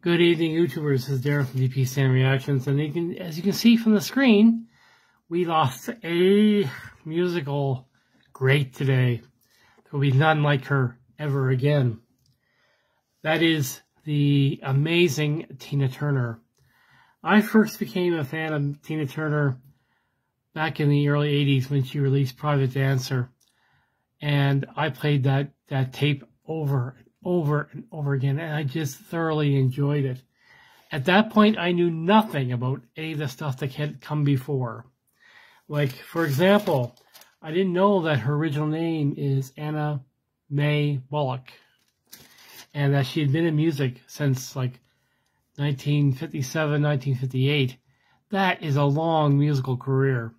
Good evening, YouTubers. This is Darren from DPCN Reactions, and as you can see from the screen, we lost a musical great today. There will be none like her ever again. That is the amazing Tina Turner. I first became a fan of Tina Turner back in the early 80s when she released Private Dancer, and I played that tape over and over again, and I just thoroughly enjoyed it. At that point, I knew nothing about any of the stuff that had come before. Like, for example, I didn't know that her original name is Anna Mae Bullock, and that she had been in music since, like, 1957, 1958. That is a long musical career.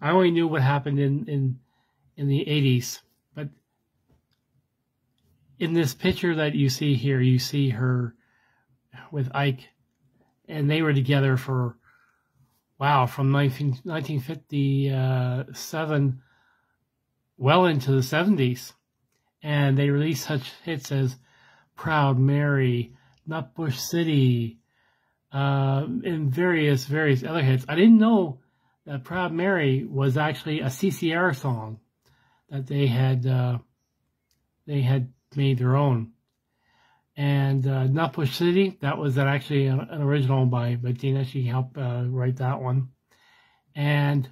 I only knew what happened in the 80s, but in this picture that you see here, you see her with Ike, and they were together for, wow, from 1957 well into the 70s. And they released such hits as Proud Mary, Nutbush City, and various other hits. I didn't know that Proud Mary was actually a CCR song that they had made their own. And Nutbush City, that was actually an original by Tina. She helped write that one. And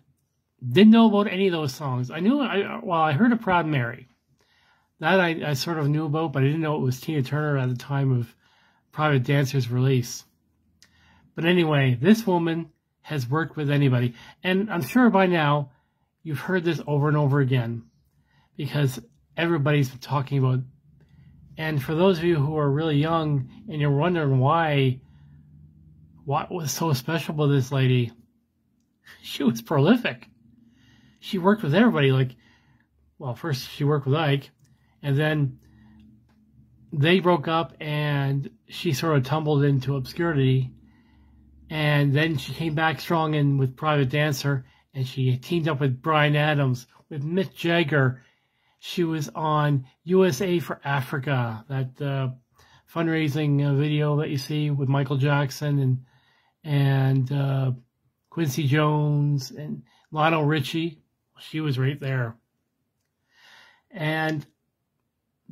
didn't know about any of those songs. I heard of Proud Mary. That I sort of knew about, but I didn't know it was Tina Turner at the time of Private Dancer's release. But anyway, this woman has worked with anybody. And I'm sure by now you've heard this over and over again, because everybody's been talking about. And for those of you who are really young and you're wondering what was so special about this lady, she was prolific. She worked with everybody. Like, well, first she worked with Ike, and then they broke up and she sort of tumbled into obscurity. And then she came back strong with Private Dancer, and she teamed up with Bryan Adams, with Mick Jagger. She was on USA for Africa, that fundraising video that you see with Michael Jackson and Quincy Jones and Lionel Richie. She was right there. And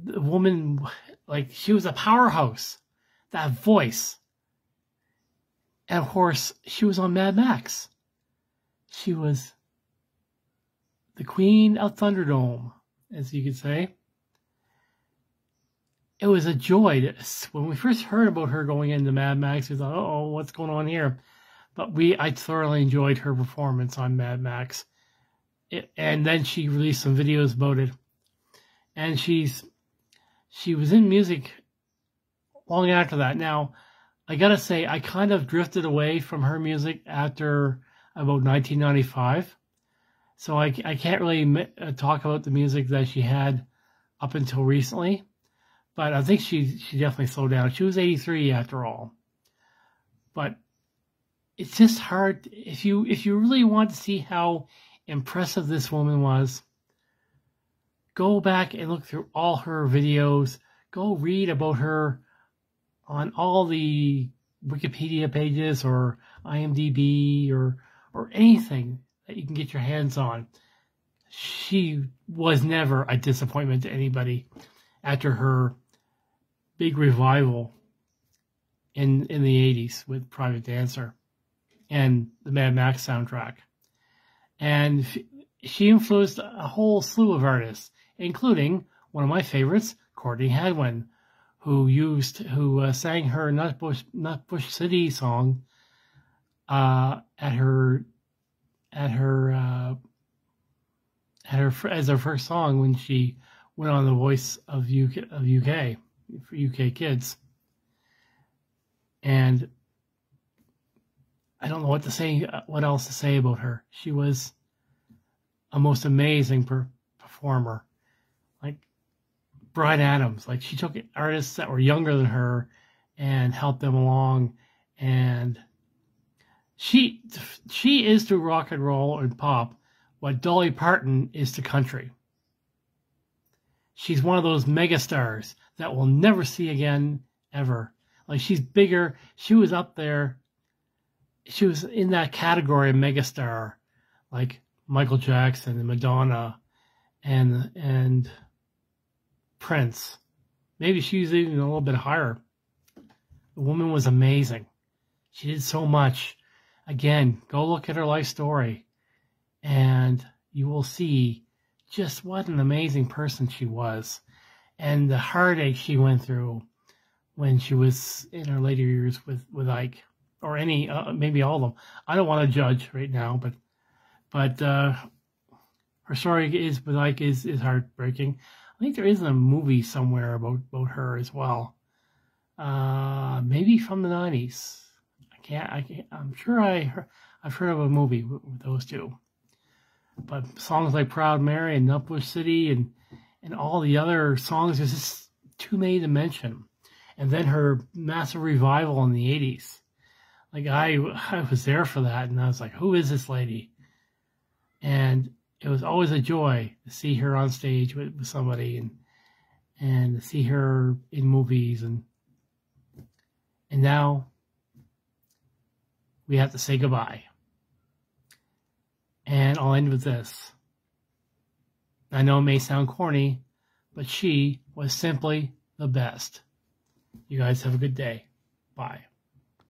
the woman, like, she was a powerhouse. That voice. And of course, she was on Mad Max. She was the Queen of Thunderdome, as you could say. It was a joy. When we first heard about her going into Mad Max, we thought, oh, what's going on here? But I thoroughly enjoyed her performance on Mad Max. And then she released some videos about it. And she was in music long after that. Now, I gotta say, I kind of drifted away from her music after about 1995. So I can't really talk about the music that she had up until recently, but I think she definitely slowed down. She was 83 after all. But it's just hard if you really want to see how impressive this woman was. Go back and look through all her videos. Go read about her on all the Wikipedia pages or IMDb or anything that you can get your hands on. She was never a disappointment to anybody after her big revival in the 80s with Private Dancer and the Mad Max soundtrack. And she influenced a whole slew of artists, including one of my favorites, Courtney Hadwin, who sang her Nutbush City song as her first song when she went on The Voice of UK for UK kids. And I don't know what else to say about her. She was a most amazing performer. Like Bryan Adams, like, she took artists that were younger than her and helped them along, and she is to rock and roll and pop what Dolly Parton is to country. She's one of those mega stars that we'll never see again, ever. Like, she's bigger. She was up there. She was in that category of megastar, like Michael Jackson and Madonna and Prince. Maybe she was even a little bit higher. The woman was amazing. She did so much. Again, go look at her life story, and you will see just what an amazing person she was, and the heartache she went through when she was in her later years with Ike, or any maybe all of them. I don't want to judge right now, but her story is with Ike is heartbreaking. I think there is a movie somewhere about her as well. Maybe from the 90s. I'm sure I've heard of a movie with those two. But songs like Proud Mary and Nutbush City and all the other songs, there's just too many to mention. And then her massive revival in the 80s. Like, I was there for that, and I was like, who is this lady? And it was always a joy to see her on stage with somebody and to see her in movies. And now we have to say goodbye. And I'll end with this. I know it may sound corny, but she was simply the best. You guys have a good day. Bye.